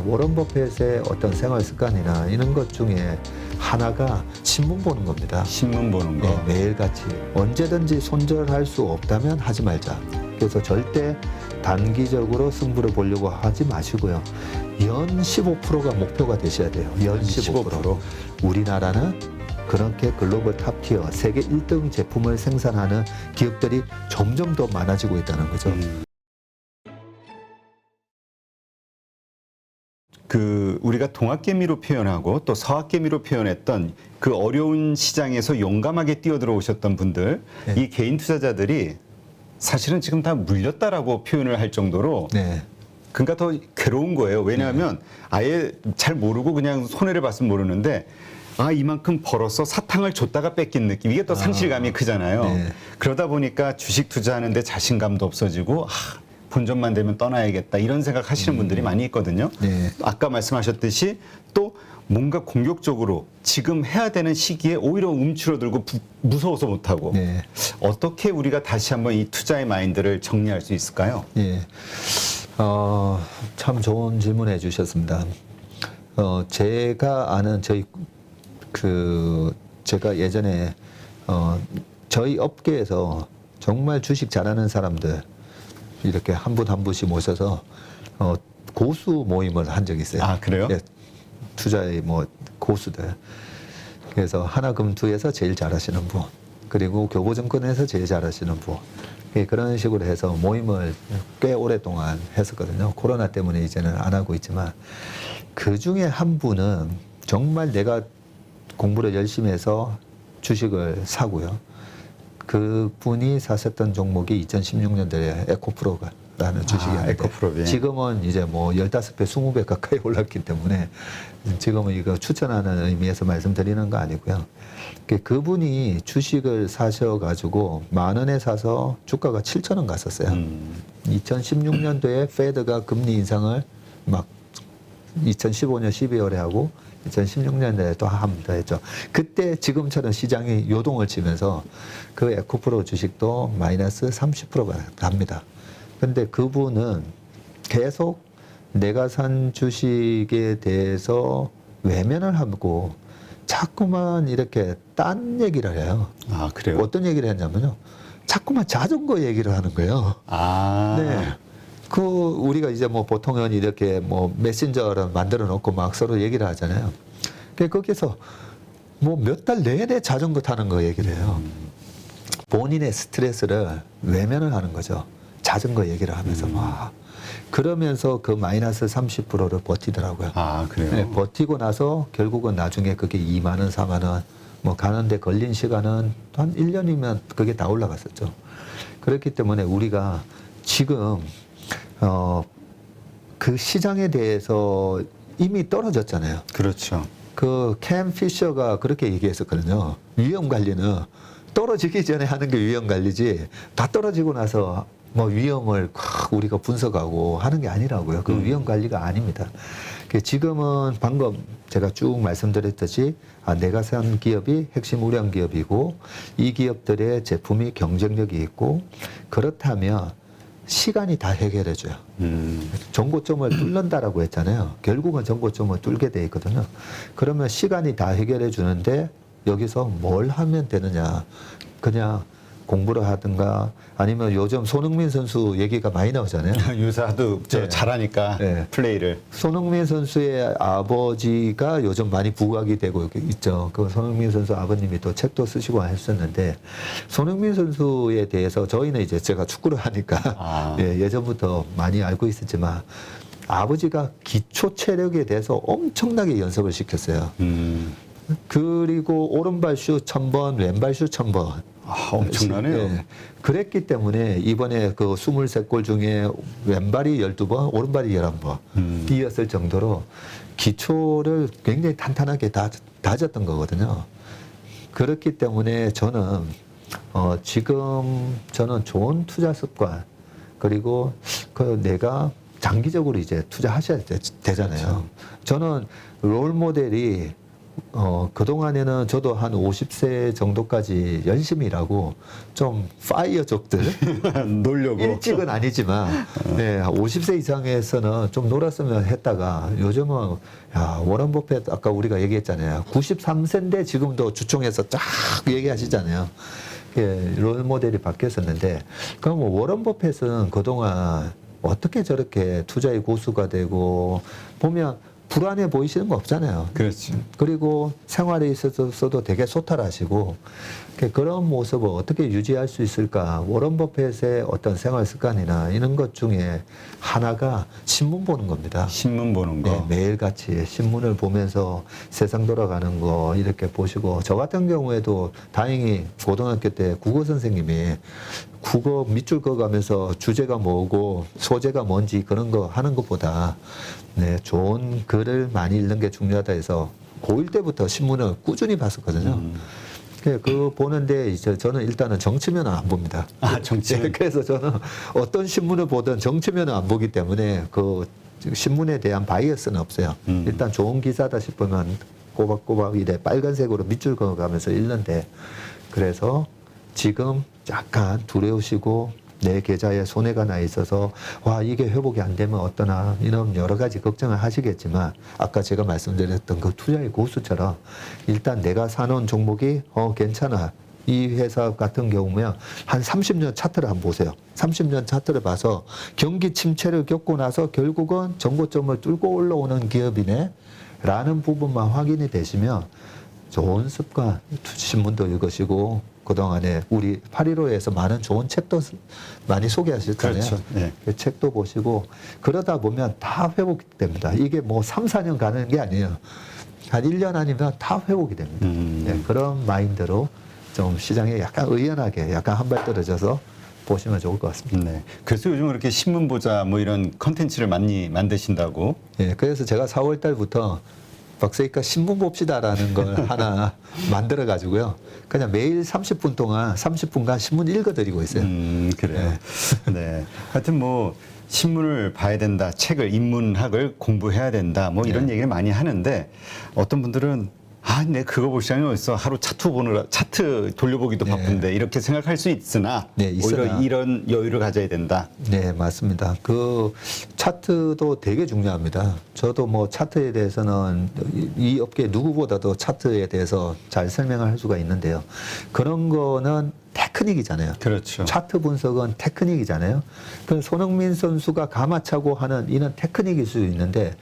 워런 버핏의 어떤 생활 습관이나 이런 것 중에 하나가 신문 보는 겁니다. 신문 보는 거. 네, 매일같이. 언제든지 손절할 수 없다면 하지 말자. 그래서 절대 단기적으로 승부를 보려고 하지 마시고요. 연 15%가 목표가 되셔야 돼요. 연 15%. 우리나라는 그렇게 글로벌 탑티어 세계 1등 제품을 생산하는 기업들이 점점 더 많아지고 있다는 거죠. 그 우리가 동학개미로 표현하고 또 서학개미로 표현했던 그 어려운 시장에서 용감하게 뛰어들어오셨던 분들, 네. 이 개인 투자자들이 사실은 지금 다 물렸다라고 표현을 할 정도로 네. 그러니까 더 괴로운 거예요. 왜냐하면 아예 잘 모르고 그냥 손해를 봤으면 모르는데 아 이만큼 벌어서 사탕을 줬다가 뺏긴 느낌, 이게 또 상실감이 크잖아요. 네. 그러다 보니까 주식 투자하는데 자신감도 없어지고 본전만 되면 떠나야겠다 이런 생각 하시는 분들이 많이 있거든요. 네. 아까 말씀하셨듯이 또 뭔가 공격적으로 지금 해야 되는 시기에 오히려 움츠러들고 무서워서 못하고 네. 어떻게 우리가 다시 한번 이 투자의 마인드를 정리할 수 있을까요? 예. 참 좋은 질문 해주셨습니다. 제가 아는 제가 예전에 저희 업계에서 정말 주식 잘하는 사람들 이렇게 한 분 한 분씩 모셔서 고수 모임을 한 적이 있어요. 아, 그래요? 예, 투자의 고수들. 그래서 하나금투에서 제일 잘하시는 분, 그리고 교보증권에서 제일 잘하시는 분. 그런 식으로 해서 모임을 꽤 오랫동안 했었거든요. 코로나 때문에 이제는 안 하고 있지만 그 중에 한 분은 정말 내가 공부를 열심히 해서 주식을 사고요. 그 분이 사셨던 종목이 2016년도에 에코프로라는 주식이었는데 에코프로, 예. 지금은 이제 15배, 20배 가까이 올랐기 때문에 지금은 이거 추천하는 의미에서 말씀드리는 거 아니고요. 그분이 주식을 사셔가지고 10,000원에 사서 주가가 7,000원 갔었어요. 2016년도에 페드가 금리 인상을 막 2015년 12월에 하고 2016년에 또 합니다 했죠. 그때 지금처럼 시장이 요동을 치면서 그 에코프로 주식도 마이너스 30%가 납니다. 근데 그분은 계속 내가 산 주식에 대해서 외면을 하고 자꾸만 이렇게 딴 얘기를 해요. 아, 그래요? 어떤 얘기를 했냐면요. 자꾸만 자전거 얘기를 하는 거예요. 아, 네. 우리가 이제 보통은 이렇게 메신저를 만들어 놓고 막 서로 얘기를 하잖아요. 거기서 몇 달 내내 자전거 타는 거 얘기를 해요. 본인의 스트레스를 외면을 하는 거죠. 자전거 얘기를 하면서 막. 그러면서 그 마이너스 30%를 버티더라고요. 아, 그래요? 네, 버티고 나서 결국은 나중에 그게 2만 원, 4만 원, 가는데 걸린 시간은 한 1년이면 그게 다 올라갔었죠. 그렇기 때문에 우리가 지금 그 시장에 대해서 이미 떨어졌잖아요. 그렇죠. 캠 피셔가 그렇게 얘기했었거든요. 위험 관리는 떨어지기 전에 하는 게 위험 관리지, 다 떨어지고 나서 위험을 우리가 분석하고 하는 게 아니라고요. 그 위험 관리가 아닙니다. 지금은 방금 제가 쭉 말씀드렸듯이 내가 산 기업이 핵심 우량 기업이고 이 기업들의 제품이 경쟁력이 있고 그렇다면 시간이 다 해결해줘요. 전고점을 뚫는다라고 했잖아요. 결국은 전고점을 뚫게 돼 있거든요. 그러면 시간이 다 해결해 주는데 여기서 뭘 하면 되느냐. 그냥 공부를 하든가 아니면 요즘 손흥민 선수 얘기가 많이 나오잖아요. 유사도 네. 잘하니까 네. 플레이를. 손흥민 선수의 아버지가 요즘 많이 부각이 되고 있죠. 그 손흥민 선수 아버님이 또 책도 쓰시고 하셨는데 손흥민 선수에 대해서 저희는 이제 제가 축구를 하니까 예전부터 많이 알고 있었지만 아버지가 기초 체력에 대해서 엄청나게 연습을 시켰어요. 그리고 오른발 슛 1000번, 왼발 슛 1000번. 엄청나네요. 네. 그랬기 때문에 이번에 그 23골 중에 왼발이 12번, 오른발이 11번 이었을 정도로 기초를 굉장히 탄탄하게 다졌던 거거든요. 그렇기 때문에 저는 지금 저는 좋은 투자 습관 그리고 내가 장기적으로 이제 투자하셔야 되잖아요. 그렇죠. 저는 롤 모델이 그동안에는 저도 한 50세 정도까지 열심히 일하고 좀 파이어족들 놀려고. 일찍은 아니지만 네, 50세 이상에서는 좀 놀았으면 했다가 요즘은 야, 워런 버핏 아까 우리가 얘기했잖아요. 93세인데 지금도 주총에서 쫙 얘기하시잖아요. 예, 롤 모델이 바뀌었었는데 그럼 뭐 워런 버핏은 그동안 어떻게 저렇게 투자의 고수가 되고 보면 불안해 보이시는 거 없잖아요. 그렇죠. 그리고 생활에 있어서도 되게 소탈하시고 그런 모습을 어떻게 유지할 수 있을까? 워런 버핏의 어떤 생활 습관이나 이런 것 중에 하나가 신문 보는 겁니다. 신문 보는 거. 네, 매일같이 신문을 보면서 세상 돌아가는 거 이렇게 보시고 저 같은 경우에도 다행히 고등학교 때 국어 선생님이 국어 밑줄 그어가면서 주제가 뭐고 소재가 뭔지 그런 거 하는 것보다 네, 좋은 글을 많이 읽는 게 중요하다 해서 고1 때부터 신문을 꾸준히 봤었거든요. 그 보는데 이제 저는 일단은 정치면은 안 봅니다. 아, 정치면. 그래서 저는 어떤 신문을 보든 정치면은 안 보기 때문에 그 신문에 대한 바이어스는 없어요. 일단 좋은 기사다 싶으면 꼬박꼬박 이래 빨간색으로 밑줄 그어가면서 읽는데 그래서 지금 약간 두려우시고 내 계좌에 손해가 나 있어서 와 이게 회복이 안 되면 어떠나 이런 여러 가지 걱정을 하시겠지만 아까 제가 말씀드렸던 그 투자의 고수처럼 일단 내가 사놓은 종목이 괜찮아 이 회사 같은 경우면 한 30년 차트를 한번 보세요. 30년 차트를 봐서 경기 침체를 겪고 나서 결국은 정고점을 뚫고 올라오는 기업이네 라는 부분만 확인이 되시면 좋은 습관 신문도 읽으시고 그동안에 우리 8.15에서 많은 좋은 책도 많이 소개하셨잖아요. 그렇죠. 네. 그 책도 보시고 그러다 보면 다 회복됩니다. 이게 뭐 3, 4년 가는 게 아니에요. 한 1년 아니면 다 회복이 됩니다. 네, 그런 마인드로 좀 시장에 약간 의연하게 약간 한 발 떨어져서 보시면 좋을 것 같습니다. 네. 그래서 요즘 그렇게 신문 보자 뭐 이런 컨텐츠를 많이 만드신다고. 예, 그래서 제가 4월 달부터 박사니까 신문 봅시다라는 걸 하나 만들어 가지고요. 그냥 매일 30분 동안 30분간 신문 읽어드리고 있어요. 그래요. 네. 하여튼 뭐 신문을 봐야 된다, 책을 인문학을 공부해야 된다, 뭐 이런 얘기를 많이 하는데 어떤 분들은 내 그거 볼 시간이 어딨어. 하루 차트 돌려보기도 네. 바쁜데 이렇게 생각할 수 있으나 네, 있으나. 오히려 이런 여유를 가져야 된다. 네, 맞습니다. 그 차트도 되게 중요합니다. 저도 뭐 차트에 대해서는 이 업계 누구보다도 차트에 대해서 잘 설명을 할 수가 있는데요. 그런 거는 테크닉이잖아요. 그렇죠. 차트 분석은 테크닉이잖아요. 그 손흥민 선수가 가마차고 하는 이는 테크닉일 수 있는데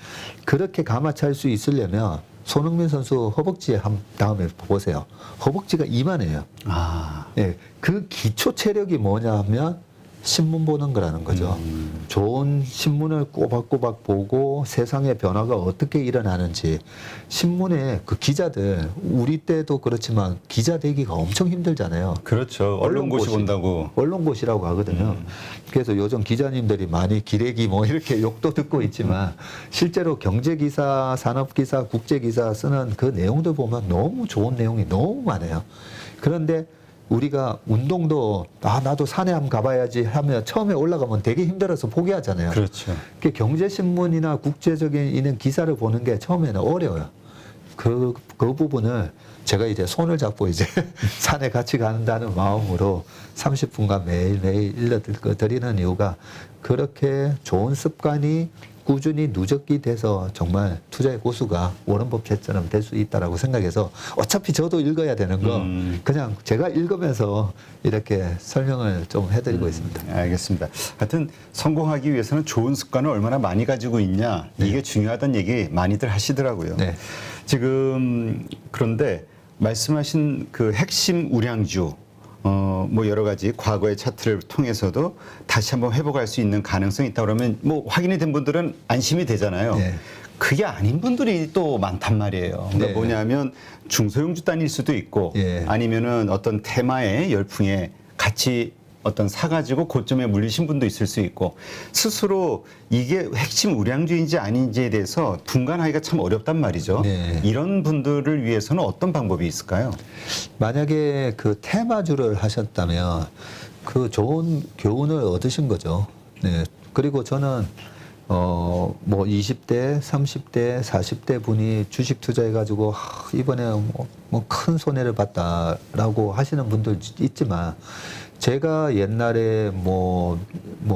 그렇게 가마차할 수 있으려면 손흥민 선수 허벅지에 다음에 보세요. 허벅지가 이만해요. 아, 예, 그 기초 체력이 뭐냐 하면 신문 보는 거라는 거죠. 좋은 신문을 꼬박꼬박 보고 세상의 변화가 어떻게 일어나는지 신문에 그 기자들 우리 때도 그렇지만 기자 되기가 엄청 힘들잖아요. 그렇죠. 언론고시 본다고. 언론고시라고 하거든요. 그래서 요즘 기자님들이 많이 기레기 뭐 이렇게 욕도 듣고 있지만 실제로 경제기사, 산업기사, 국제기사 쓰는 그 내용들 보면 너무 좋은 내용이 너무 많아요. 그런데 우리가 운동도 나도 산에 한번 가봐야지 하면 처음에 올라가면 되게 힘들어서 포기하잖아요. 그렇죠. 그 경제신문이나 국제적인 이런 기사를 보는 게 처음에는 어려워요. 그 부분을 제가 이제 손을 잡고 이제 산에 같이 간다는 마음으로 30분간 매일매일 일러드리는 이유가 그렇게 좋은 습관이 꾸준히 누적이 돼서 정말 투자의 고수가 워런 버핏처럼 될 수 있다라고 생각해서 어차피 저도 읽어야 되는 거 그냥 제가 읽으면서 이렇게 설명을 좀 해드리고 있습니다. 알겠습니다. 하여튼 성공하기 위해서는 좋은 습관을 얼마나 많이 가지고 있냐 이게 중요하다는 얘기 많이들 하시더라고요. 네. 지금 그런데 말씀하신 그 핵심 우량주 뭐 여러 가지 과거의 차트를 통해서도 다시 한번 회복할 수 있는 가능성이 있다 그러면 뭐 확인이 된 분들은 안심이 되잖아요. 네. 그게 아닌 분들이 또 많단 말이에요. 그러니까 네. 뭐냐면 중소형주 단일 수도 있고 예. 아니면은 어떤 테마의 열풍에 같이 어떤 사가지고 고점에 물리신 분도 있을 수 있고 스스로 이게 핵심 우량주인지 아닌지에 대해서 분간하기가 참 어렵단 말이죠. 네. 이런 분들을 위해서는 어떤 방법이 있을까요? 만약에 그 테마주를 하셨다면 그 좋은 교훈을 얻으신 거죠. 네. 그리고 저는 뭐 20대, 30대, 40대 분이 주식 투자해가지고 이번에 뭐 큰 손해를 봤다라고 하시는 분들 있지만 제가 옛날에 뭐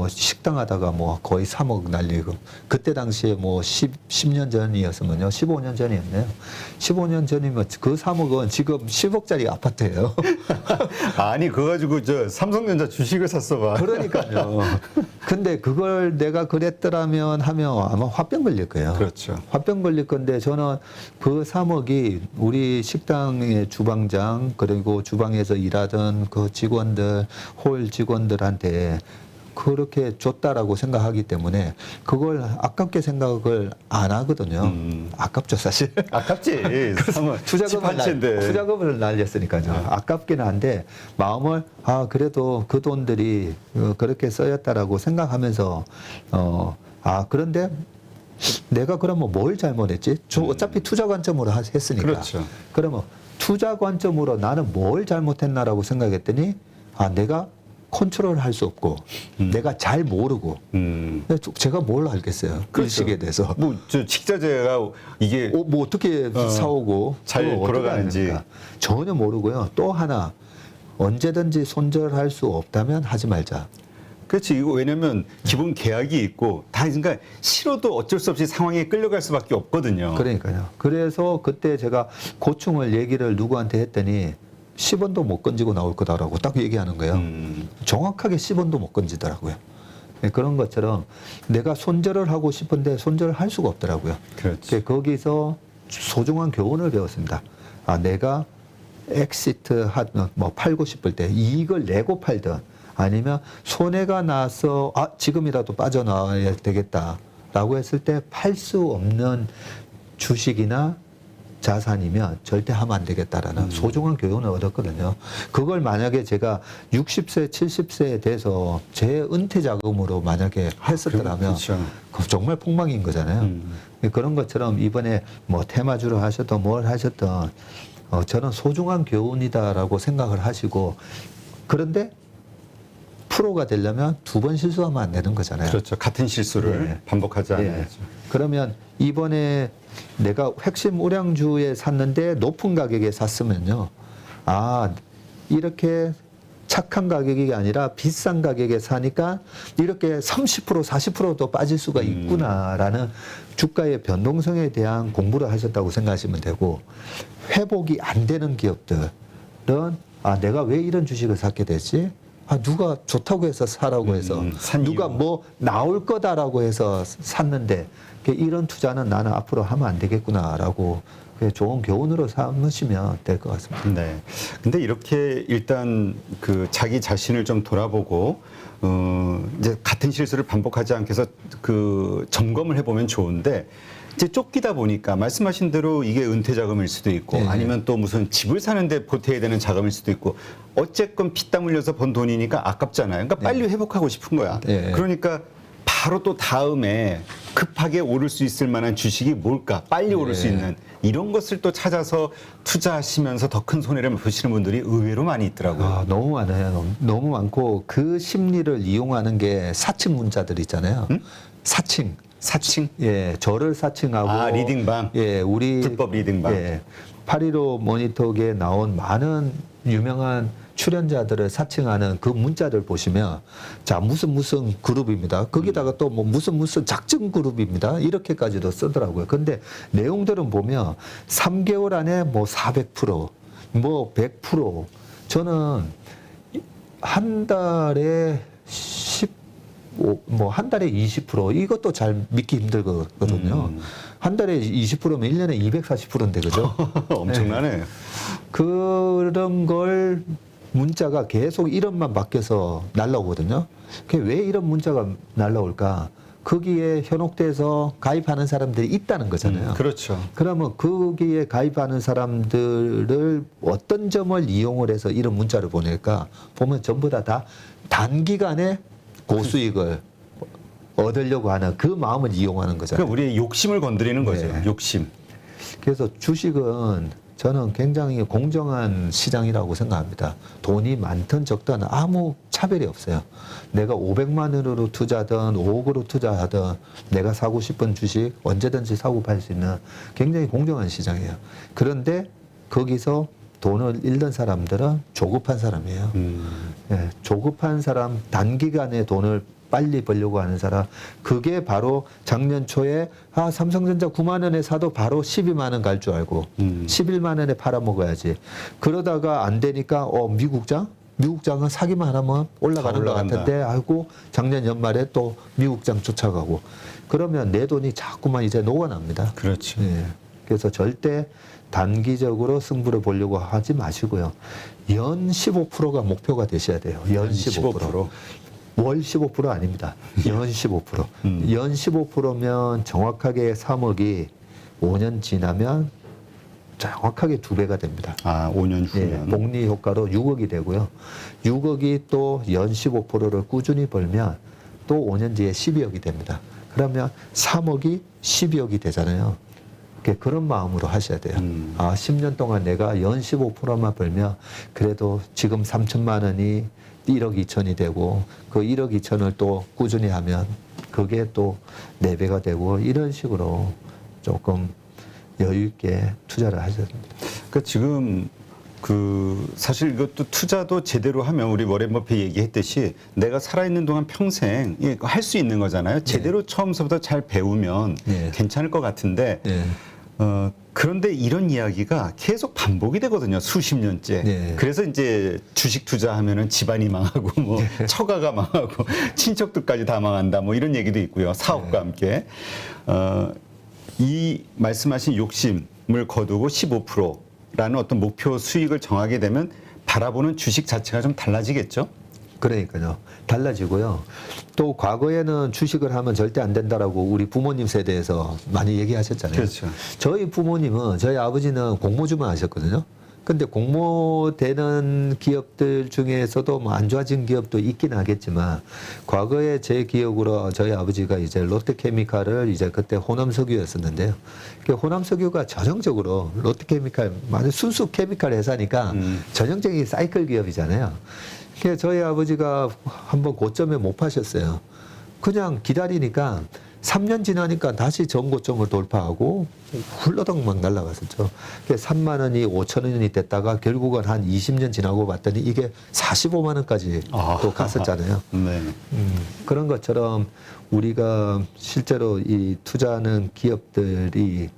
식당 하다가 뭐 거의 3억 날리고 그때 당시에 뭐 10년 전이었으면요. 15년 전이었네요. 15년 전이면 그 3억은 지금 10억짜리 아파트예요. 아니 그거 가지고 저 삼성전자 주식을 샀어 봐. 그러니까요. 근데 그걸 내가 그랬더라면 하면 아마 화병 걸릴 거예요. 그렇죠. 화병 걸릴 건데 저는 그 3억이 우리 식당의 주방장 그리고 주방에서 일하던 그 직원들 홀 직원들한테 그렇게 줬다라고 생각하기 때문에 그걸 아깝게 생각을 안 하거든요. 아깝죠 사실. 아깝지. 투자금을 날렸으니까요. 아깝긴 한데 마음을 그래도 그 돈들이 그렇게 쓰였다라고 생각하면서 그런데 내가 그러면 뭘 잘못했지? 어차피 투자 관점으로 했으니까. 그렇죠. 그러면 투자 관점으로 나는 뭘 잘못했나라고 생각했더니 내가 컨트롤할 수 없고 내가 잘 모르고 제가 뭘 알겠어요. 그 그렇죠. 주식에 대해서. 뭐 저 식자재가 이게 뭐 어떻게 사오고 잘 그걸 어떻게 돌아가는지. 하는가. 전혀 모르고요. 또 하나 언제든지 손절할 수 없다면 하지 말자. 그렇지. 이거 왜냐면 기본 계약이 있고 다 그러니까 싫어도 어쩔 수 없이 상황에 끌려갈 수밖에 없거든요. 그러니까요. 그래서 그때 제가 고충을 얘기를 누구한테 했더니 10원도 못 건지고 나올 거다라고 딱 얘기하는 거예요. 정확하게 10원도 못 건지더라고요. 그런 것처럼 내가 손절을 하고 싶은데 손절을 할 수가 없더라고요. 그렇지. 거기서 소중한 교훈을 배웠습니다. 내가 엑시트 뭐 팔고 싶을 때 이익을 내고 팔든 아니면 손해가 나서 지금이라도 빠져나와야 되겠다라고 했을 때 팔 수 없는 주식이나 자산이면 절대 하면 안 되겠다라는 소중한 교훈을 얻었거든요. 그걸 만약에 제가 60세, 70세에 돼서 제 은퇴 자금으로 만약에 했었더라면 그렇죠. 그거 정말 폭망인 거잖아요. 그런 것처럼 이번에 뭐 테마주를 하셨던 뭘 하셨던 저는 소중한 교훈이다라고 생각을 하시고 그런데 프로가 되려면 2번 실수하면 안 되는 거잖아요. 그렇죠. 같은 실수를 반복하지 않아야죠. 그러면 이번에 내가 핵심 우량주에 샀는데 높은 가격에 샀으면요. 이렇게 착한 가격이 아니라 비싼 가격에 사니까 이렇게 30% 40%도 빠질 수가 있구나라는 주가의 변동성에 대한 공부를 하셨다고 생각하시면 되고 회복이 안 되는 기업들은 내가 왜 이런 주식을 샀게 됐지? 누가 좋다고 해서 사라고 해서 누가 뭐 나올 거다라고 해서 샀는데 이런 투자는 나는 앞으로 하면 안 되겠구나라고 좋은 교훈으로 삼으시면 될 것 같습니다. 네. 근데 이렇게 일단 그 자기 자신을 좀 돌아보고 이제 같은 실수를 반복하지 않게 해서 그 점검을 해보면 좋은데 이제 쫓기다 보니까 말씀하신 대로 이게 은퇴 자금일 수도 있고 네. 아니면 또 무슨 집을 사는데 보태야 되는 자금일 수도 있고 어쨌건 피땀 흘려서 번 돈이니까 아깝잖아요. 그러니까 빨리 회복하고 싶은 거야. 네. 그러니까 바로 또 다음에 급하게 오를 수 있을 만한 주식이 뭘까? 빨리 오를 수 있는 이런 것을 또 찾아서 투자하시면서 더 큰 손해를 보시는 분들이 의외로 많이 있더라고요. 너무 많아요. 너무 많고 그 심리를 이용하는 게 사칭 문자들 있잖아요. 사칭. 저를 사칭하고 리딩방. 우리 불법 리딩방. 815 모니터계에 나온 많은 유명한 출연자들을 사칭하는 그 문자를 보시면 무슨 그룹입니다. 거기다가 또 뭐 무슨 작정 그룹입니다. 이렇게까지도 쓰더라고요. 근데 내용들은 보면 3개월 안에 뭐 400%, 뭐 100%. 저는 한 달에 한 달에 20% 이것도 잘 믿기 힘들거든요. 한 달에 20%면 1년에 240%인데 그죠? 엄청나네. 그런 걸 문자가 계속 이름만 바뀌어서 날라오거든요. 왜 이런 문자가 날라올까? 거기에 현혹돼서 가입하는 사람들이 있다는 거잖아요. 그렇죠. 그러면 거기에 가입하는 사람들을 어떤 점을 이용을 해서 이런 문자를 보낼까? 보면 전부 다 단기간에 고수익을 얻으려고 하는 그 마음을 이용하는 거잖아요. 그러니까 우리의 욕심을 건드리는 거죠. 욕심. 그래서 주식은 저는 굉장히 공정한 시장이라고 생각합니다. 돈이 많든 적든 아무 차별이 없어요. 내가 500만 원으로 투자든 5억으로 투자하든 내가 사고 싶은 주식 언제든지 사고 팔 수 있는 굉장히 공정한 시장이에요. 그런데 거기서 돈을 잃는 사람들은 조급한 사람이에요. 예, 조급한 사람, 단기간에 돈을 빨리 벌려고 하는 사람, 그게 바로 작년 초에 삼성전자 9만 원에 사도 바로 12만 원 갈 줄 알고 11만 원에 팔아먹어야지. 그러다가 안 되니까 미국장은 사기만 하면 올라가는 것 같은데 하고 작년 연말에 또 미국장 쫓아가고 그러면 내 돈이 자꾸만 이제 녹아납니다. 그렇죠. 예, 그래서 절대 단기적으로 승부를 보려고 하지 마시고요. 연 15%가 목표가 되셔야 돼요. 연 15%. 월 15% 아닙니다. 연 15%. 연 15%면 정확하게 3억이 5년 지나면 정확하게 2배가 됩니다. 5년 후면. 예, 복리 효과로 6억이 되고요. 6억이 또 연 15%를 꾸준히 벌면 또 5년 뒤에 12억이 됩니다. 그러면 3억이 12억이 되잖아요. 그런 마음으로 하셔야 돼요. 10년 동안 내가 연 15%만 벌면 그래도 지금 3천만 원이 1억 2천이 되고 그 1억 2천을 또 꾸준히 하면 그게 또 4배가 되고 이런 식으로 조금 여유 있게 투자를 하셔야 됩니다. 그러니까 지금 사실 이것도 투자도 제대로 하면 우리 워렌 버핏 얘기했듯이 내가 살아있는 동안 평생 할 수 있는 거잖아요. 제대로 처음서부터 잘 배우면 괜찮을 것 같은데 그런데 이런 이야기가 계속 반복이 되거든요. 수십 년째. 그래서 이제 주식 투자하면은 집안이 망하고 뭐 처가가 망하고 친척들까지 다 망한다 뭐 이런 얘기도 있고요. 사업과 함께. 이 말씀하신 욕심을 거두고 15%라는 어떤 목표 수익을 정하게 되면 바라보는 주식 자체가 좀 달라지겠죠? 그러니까요. 달라지고요. 또 과거에는 주식을 하면 절대 안 된다라고 우리 부모님 세대에서 많이 얘기하셨잖아요. 그렇죠. 저희 부모님은, 저희 아버지는 공모주만 하셨거든요. 근데 공모되는 기업들 중에서도 뭐 안 좋아진 기업도 있긴 하겠지만 과거에 제 기억으로 저희 아버지가 이제 롯데케미칼을 이제 그때 호남석유였었는데요. 호남석유가 전형적으로 롯데케미칼 완전 순수 케미칼 회사니까 전형적인 사이클 기업이잖아요. 그래서 저희 아버지가 한번 고점에 못 파셨어요. 그냥 기다리니까 3년 지나니까 다시 전고점을 돌파하고 훌러덩 막 날아갔었죠. 3만 원이 5천 원이 됐다가 결국은 한 20년 지나고 봤더니 이게 45만 원까지 또 갔었잖아요. 네. 그런 것처럼 우리가 실제로 이 투자하는 기업들이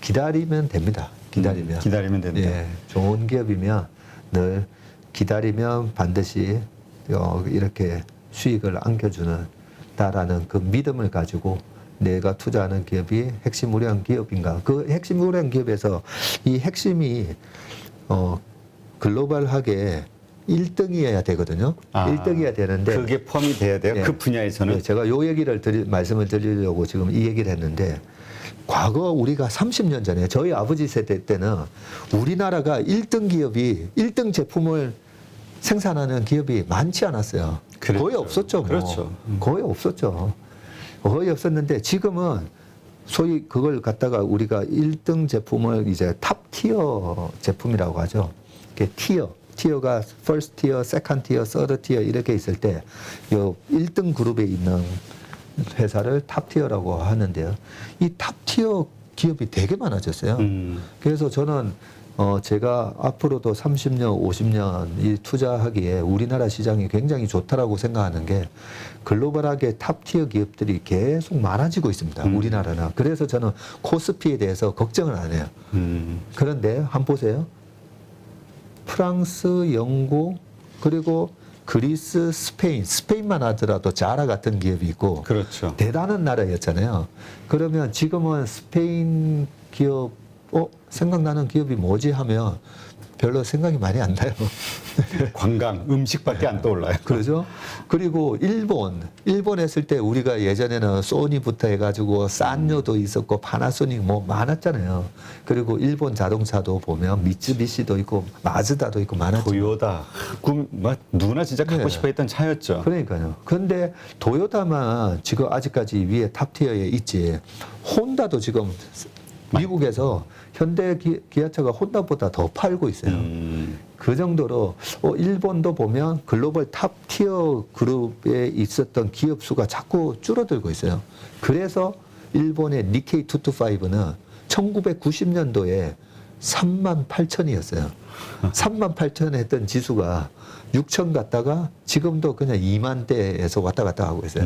기다리면 됩니다. 기다리면 된다. 예, 좋은 기업이면 늘 기다리면 반드시 이렇게 수익을 안겨주는 다라는 그 믿음을 가지고 내가 투자하는 기업이 핵심 우량 기업인가. 그 핵심 우량 기업에서 이 핵심이 글로벌하게 1등이어야 되거든요. 1등이어야 되는데 그게 포함이 돼야 돼요. 그 분야에서는. 네, 제가 요 얘기를 말씀을 드리려고 지금 이 얘기를 했는데 과거 우리가 30년 전에 저희 아버지 세대 때는 우리나라가 1등 기업이 1등 제품을 생산하는 기업이 많지 않았어요. 그렇죠. 거의 없었죠. 뭐. 그렇죠. 거의 없었죠. 거의 없었는데 지금은 소위 그걸 갖다가 우리가 1등 제품을 이제 탑 티어 제품이라고 하죠. 이게 티어가 first tier, second tier, third tier 이렇게 있을 때 요 1등 그룹에 있는 회사를 탑 티어라고 하는데요. 이 탑 티어 기업이 되게 많아졌어요. 그래서 저는 제가 앞으로도 30년, 50년 이 투자하기에 우리나라 시장이 굉장히 좋다라고 생각하는 게 글로벌하게 탑티어 기업들이 계속 많아지고 있습니다. 우리나라나. 그래서 저는 코스피에 대해서 걱정을 안 해요. 그런데 한번 보세요. 프랑스, 영국, 그리고 그리스, 스페인만 하더라도 자라 같은 기업이 있고 그렇죠. 대단한 나라였잖아요. 그러면 지금은 스페인 기업 생각나는 기업이 뭐지 하면 별로 생각이 많이 안 나요. 관광, 음식밖에 안 떠올라요. 그렇죠? 그리고 일본 했을 때 우리가 예전에는 소니부터 해가지고 산요도 있었고 파나소닉 뭐 많았잖아요. 그리고 일본 자동차도 보면 미쯔비시도 있고 마즈다도 있고 많았죠. 도요타, 누구나 진짜 갖고 싶어 했던 차였죠. 그러니까요. 근데 도요타만 지금 아직까지 위에 탑티어에 있지. 혼다도 지금 미국에서 현대 기아차가 혼다보다 더 팔고 있어요. 그 정도로 일본도 보면 글로벌 탑 티어 그룹에 있었던 기업 수가 자꾸 줄어들고 있어요. 그래서 일본의 니케이 225는 1990년도에 38,000이었어요. 38,000 했던 지수가 6,000 갔다가 지금도 그냥 2만대에서 왔다 갔다 하고 있어요.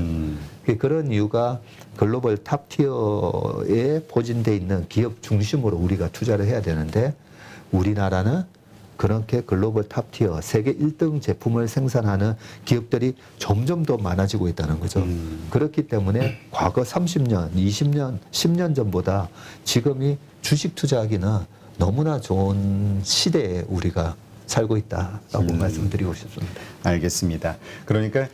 그런 이유가 글로벌 탑 티어에 포진돼 있는 기업 중심으로 우리가 투자를 해야 되는데 우리나라는 그렇게 글로벌 탑 티어 세계 1등 제품을 생산하는 기업들이 점점 더 많아지고 있다는 거죠. 그렇기 때문에 과거 30년, 20년, 10년 전보다 지금이 주식 투자하기는 너무나 좋은 시대에 우리가 살고 있다라고 말씀드리고 싶습니다. 알겠습니다. 그러니까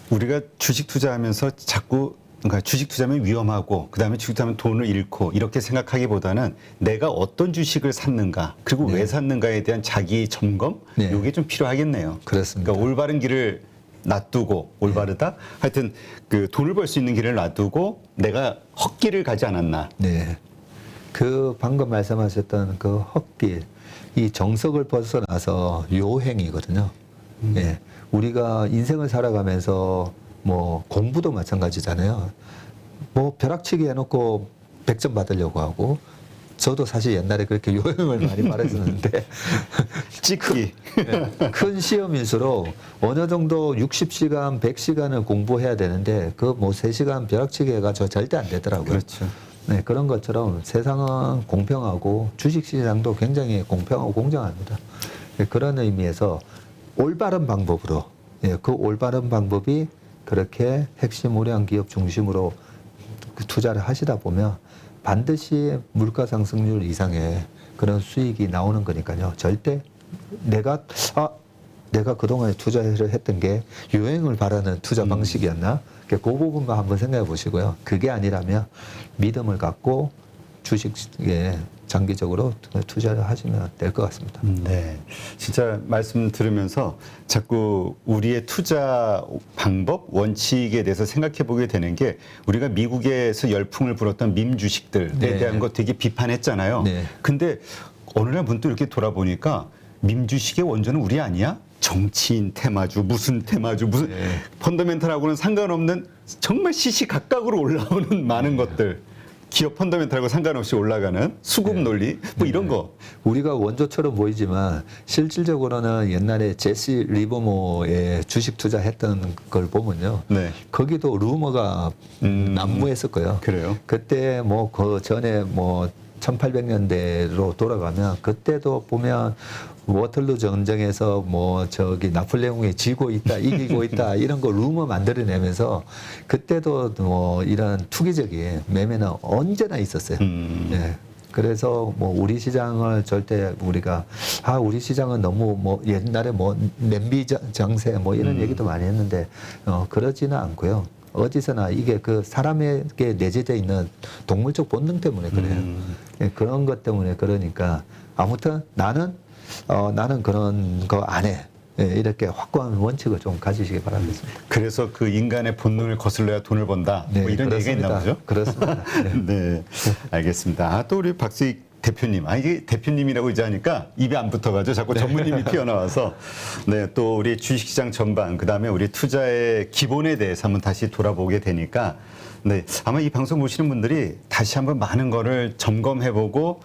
우리가 주식 투자하면서 자꾸 그러니까 주식 투자하면 위험하고 그다음에 주식 투자하면 돈을 잃고 이렇게 생각하기보다는 내가 어떤 주식을 샀는가 그리고 왜 샀는가에 대한 자기 점검 이게 좀 필요하겠네요. 그렇습니다. 그러니까 올바른 길을 놔두고 올바르다 하여튼 돈을 벌 수 있는 길을 놔두고 내가 헛길을 가지 않았나. 네. 그 방금 말씀하셨던 그 헛길 이 정석을 벗어나서 요행이거든요. 예. 우리가 인생을 살아가면서 뭐 공부도 마찬가지잖아요. 뭐 벼락치기 해놓고 100점 받으려고 하고 저도 사실 옛날에 그렇게 요행을 많이 바랬었는데 찍기 큰 시험일수록 어느 정도 60시간, 100시간을 공부해야 되는데 그 뭐 3시간 벼락치기 해가지고 절대 안 되더라고요. 그렇죠. 네, 그런 것처럼 세상은 공평하고 주식시장도 굉장히 공평하고 공정합니다. 그런 의미에서 올바른 방법으로 그 올바른 방법이 그렇게 핵심 우량 기업 중심으로 투자를 하시다 보면 반드시 물가 상승률 이상의 그런 수익이 나오는 거니까요. 절대 내가 그동안에 투자를 했던 게 유행을 바라는 투자 방식이었나? 그 부분만 한번 생각해 보시고요. 그게 아니라면 믿음을 갖고 주식에 장기적으로 투자를 하시면 될 것 같습니다. 네, 진짜 말씀 들으면서 자꾸 우리의 투자 방법, 원칙에 대해서 생각해 보게 되는 게 우리가 미국에서 열풍을 불었던 밈 주식들에 대한 거 되게 비판했잖아요. 네. 근데 어느 날 문득 이렇게 돌아보니까 밈 주식의 원조는 우리 아니야? 정치인 테마주, 무슨 펀더멘탈하고는 상관없는 정말 시시각각으로 올라오는 많은 것들. 기업 펀더멘탈하고 상관없이 올라가는 수급 논리 뭐 이런 거 우리가 원조처럼 보이지만 실질적으로는 옛날에 제시 리버모의 주식 투자했던 걸 보면요. 네. 거기도 루머가 난무했을 거예요. 그래요? 그때 뭐 그 전에 뭐 1800년대로 돌아가면 그때도 보면 워털루 전쟁에서 뭐 저기 나폴레옹이 지고 있다, 이기고 있다 이런 거 루머 만들어내면서 그때도 뭐 이런 투기적인 매매는 언제나 있었어요. 네. 그래서 뭐 우리 시장을 절대 우리가 우리 시장은 너무 뭐 옛날에 뭐 냄비 장세 뭐 이런 얘기도 많이 했는데 그러지는 않고요. 어디서나 이게 그 사람에게 내재되어 있는 동물적 본능 때문에 그래요. 그런 것 때문에 그러니까 아무튼 나는 그런 거 안 해. 이렇게 확고한 원칙을 좀 가지시기 바라겠습니다. 그래서 그 인간의 본능을 거슬러야 돈을 번다. 네, 뭐 이런 그렇습니다. 얘기가 있나 보죠? 그렇습니다. 네. 네, 알겠습니다. 또 우리 박수익 대표님, 이게 대표님이라고 이제 하니까 입에 안 붙어가지고 자꾸 전무님이 튀어나와서 또 우리 주식시장 전반, 그 다음에 우리 투자의 기본에 대해서 한번 다시 돌아보게 되니까 아마 이 방송 보시는 분들이 다시 한번 많은 거를 점검해보고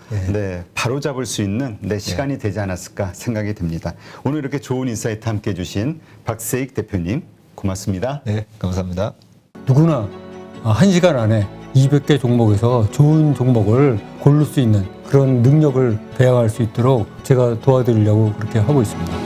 바로 잡을 수 있는 시간이 되지 않았을까 생각이 듭니다. 오늘 이렇게 좋은 인사이트 함께 해주신 박세익 대표님 고맙습니다. 네, 감사합니다. 누구나 1시간 안에 200개 종목에서 좋은 종목을 고를 수 있는 그런 능력을 배양할 수 있도록 제가 도와드리려고 그렇게 하고 있습니다.